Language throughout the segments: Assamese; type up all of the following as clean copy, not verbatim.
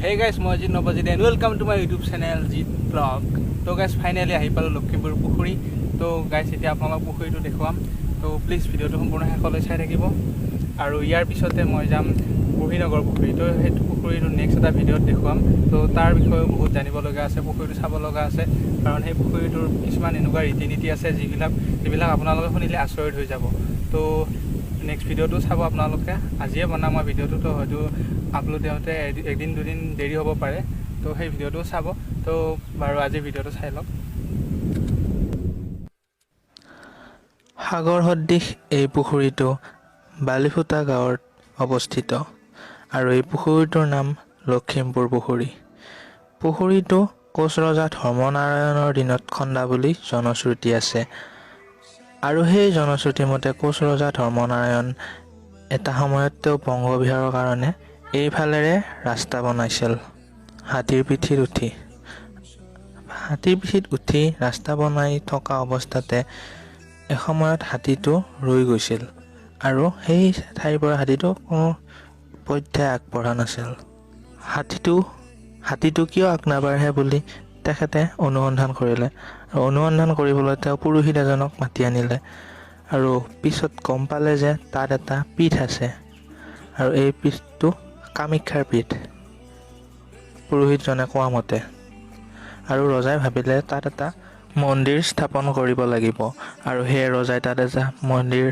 hey guys, মই জিত Nabajit and welcome to my YouTube channel জিত vlog. তো guys ফাইনালি আহি পালো লক্ষীমপুৰ পুখুৰী. তো guys এতিয়া আপোনালোক পুখুৰীটো দেখুৱাম. তো প্লিজ ভিডিওটো সম্পূৰ্ণ শেষলৈ চাই থাকিব. আৰু ইয়াৰ পিছতে মই যাম বুঢ়ীনগৰ পুখুৰী. তো সেইটো পুখুৰীটো নেক্সট এটা ভিডিঅ'ত দেখুৱাম. তো তাৰ বিষয়ে বহুত জানিব লগা আছে, পুখুৰীটো চাব লগা আছে, কাৰণ সেই পুখুৰীটোৰ কিছুমান এনেকুৱা ৰীতি নীতি আছে যিবিলাক আপোনালোকে শুনিলে আচৰিত হৈ যাব. তো নেক্সট ভিডিওটো চাব আপোনালোকে. আজিয়ে বনাম মই ভিডিওটো, তো হয়তো আপলোড দিওঁতে একদিন দুদিন দেৰি হ'ব পাৰে. তো সেই ভিডিওটো চাব. তো বাৰু আজি ভিডিওটো চাই লওক. সাগৰ সদৃশ এই পুখুৰীটো বালিফুটা গাঁৱত অৱস্থিত আৰু এই পুখুৰীটোৰ নাম লক্ষীমপুৰ পুখুৰী. পুখুৰীটো কোচ ৰজা ধৰ্মনাৰায়ণৰ দিনত খন্দা বুলি জনশ্ৰুতি আছে আৰু সেই জনশ্ৰুতি মতে কোচ ৰজা ধৰ্মনাৰায়ণ এটা সময়ত তেওঁ বংগবিহাৰৰ কাৰণে এইফালেৰে ৰাস্তা বনাইছিল. হাতীৰ পিঠিত উঠি ৰাস্তা বনাই থকা অৱস্থাতে এসময়ত হাতীটো ৰৈ গৈছিল আৰু সেই ঠাইৰ পৰা হাতীটো কোনো পথ্যাই আগবঢ়া নাছিল. হাতীটো কিয় আগ নাবাঢ়ে বুলি তেখেতে অনুসন্ধান কৰিলে আৰু অনুসন্ধান কৰিবলৈ তেওঁ পুৰোহিত এজনক মাতি আনিলে আৰু পিছত গম পালে যে তাত এটা পীঠ আছে আৰু এই পীঠটো কামাখ্যাৰ পীঠ, পুৰোহিতজনে কোৱা মতে. আৰু ৰজাই ভাবিলে তাত এটা মন্দিৰ স্থাপন কৰিব লাগিব আৰু সেয়ে ৰজাই তাত এটা মন্দিৰ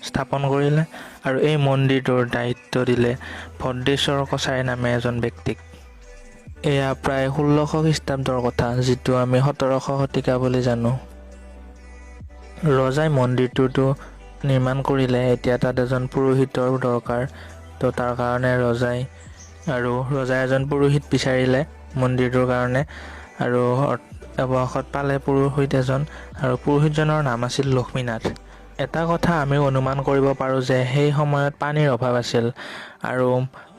স্থাপন কৰিলে আৰু এই মন্দিৰটোৰ দায়িত্ব দিলে ভদ্ৰেশ্বৰ কছাৰী নামে এজন ব্যক্তিক. এয়া প্ৰায় 1600 খ্ৰীষ্টাব্দৰ কথা, যিটো আমি 1700 শতিকা বুলি জানো. ৰজাই মন্দিৰটোতো নিৰ্মাণ কৰিলে, এতিয়া তাত এজন পুৰোহিতৰ দৰকাৰ. তো তাৰ কাৰণে ৰজাই এজন পুৰোহিত বিচাৰিলে মন্দিৰটোৰ কাৰণে আৰু অৱশেষত পালে পুৰোহিত এজন, আৰু পুৰোহিতজনৰ নাম আছিল লক্ষ্মীনাথ. এটা কথা আমি অনুমান কৰিব পাৰোঁ যে সেই সময়ত পানীৰ অভাৱ আছিল আৰু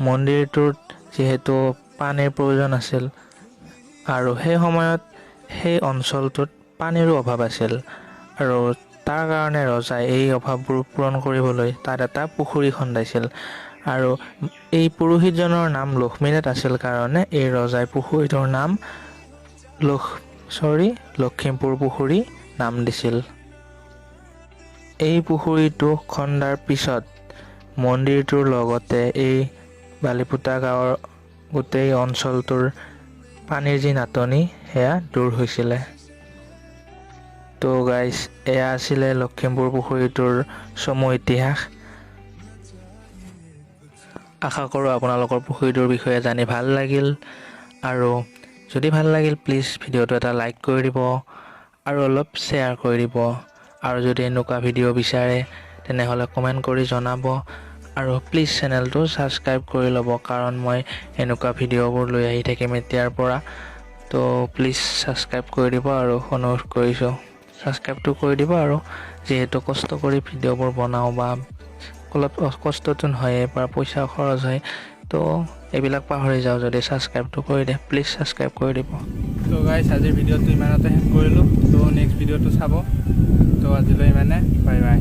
মন্দিৰটোত যিহেতু পানীৰ প্ৰয়োজন আছিল আৰু সেই সময়ত সেই অঞ্চলটোত পানীৰো অভাৱ আছিল আৰু তাৰ কাৰণে ৰজাই এই অভাৱবোৰ পূৰণ কৰিবলৈ তাত এটা পুখুৰী খন্দাইছিল আৰু এই পুৰোহিতজনৰ নাম লক্ষ্মীনাথ আছিল কাৰণে এই ৰজাই পুখুৰীটোৰ নাম লক্ষীমপুৰ পুখুৰী নাম দিছিল. এই পুখুৰীটো খন্দাৰ পিছত মন্দিৰটোৰ লগতে এই বালিপুতা গাঁৱৰ গোটেই অঞ্চলটোৰ পানীৰ যি নাটনি সেয়া দূৰ হৈছিলে. তো গাইজ, এয়া আছিলে লক্ষীমপুৰ পুখুৰীটোৰ চমু ইতিহাস. আশা কৰোঁ আপোনালোকৰ পুখুৰীটোৰ বিষয়ে জানি ভাল লাগিল, আৰু যদি ভাল লাগিল প্লিজ ভিডিঅ'টো এটা লাইক কৰি দিব আৰু অলপ শ্বেয়াৰ কৰি দিব, আৰু যদি এনেকুৱা ভিডিঅ' বিচাৰে তেনেহ'লে কমেণ্ট কৰি জনাব, আৰু প্লিজ চেনেলটো ছাবস্ক্ৰাইব কৰি ল'ব, কাৰণ মই এনেকুৱা ভিডিঅ'বোৰ লৈ আহি থাকিম এতিয়াৰ পৰা. তো প্লিজ ছাবস্ক্ৰাইব কৰি দিব আৰু অনুৰোধ কৰিছোঁ ছাবস্ক্ৰাইবটো কৰি দিব. আৰু যিহেতু কষ্ট কৰি ভিডিঅ'বোৰ বনাওঁ বা অলপ কষ্টটো হয়ে বা পইচা খৰচ হয়, তো এইবিলাক পাহৰি যাওঁ. যদি ছাবস্ক্ৰাইবটো কৰি দিয়ে প্লিজ ছাবস্ক্ৰাইব কৰি দিব. তো গাইজ আজিৰ ভিডিঅ'টো ইমানতে শেষ কৰিলোঁ. তো নেক্সট ভিডিঅ'টো চাব. তো আজিলৈ ইমানে, বাই বাই.